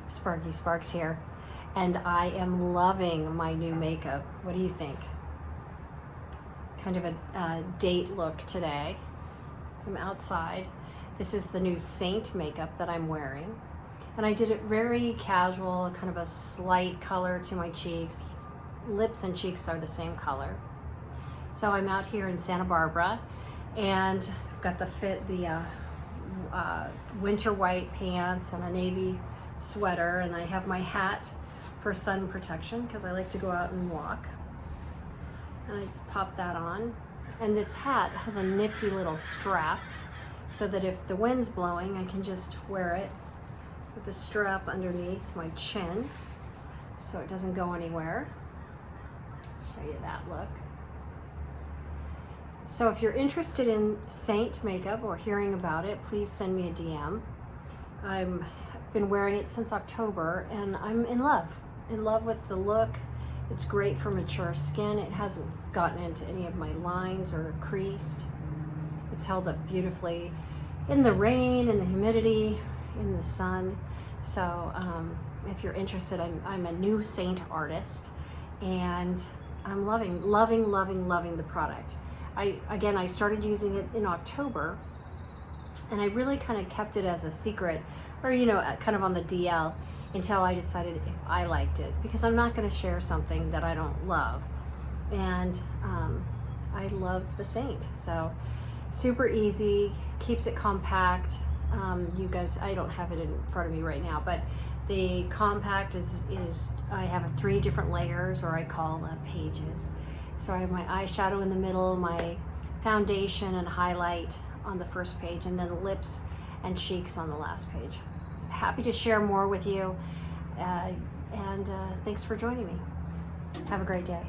Sparky Sparks here, and I am loving my new makeup. What do you think? Kind of a date look today. I'm outside. This is the new SEINT makeup that I'm wearing, and I did it very casual, kind of a slight color to my cheeks. Lips and cheeks are the same color. So I'm out here in Santa Barbara, and I've got the winter white pants and a navy sweater, and I have my hat for sun protection because I like to go out and walk. And I just pop that on. And this hat has a nifty little strap so that if the wind's blowing, I can just wear it with the strap underneath my chin so it doesn't go anywhere. Show you that look. So if you're interested in SEINT makeup or hearing about it, please send me a DM. I've been wearing it since October, and I'm in love with the look. It's great for mature skin. It hasn't gotten into any of my lines or creased. It's held up beautifully in the rain, in the humidity, in the sun. So if you're interested, I'm a new SEINT artist, and I'm loving the product. I started using it in October, and I really kind of kept it as a secret, or kind of on the DL, until I decided if I liked it, because I'm not going to share something that I don't love. And I love the SEINT. So super easy, keeps it compact. You guys, I don't have it in front of me right now, but the compact is I have 3 different layers, or I call them pages. So I have my eyeshadow in the middle, my foundation and highlight on the first page, and then lips and cheeks on the last page. Happy to share more with you, and thanks for joining me. Have a great day.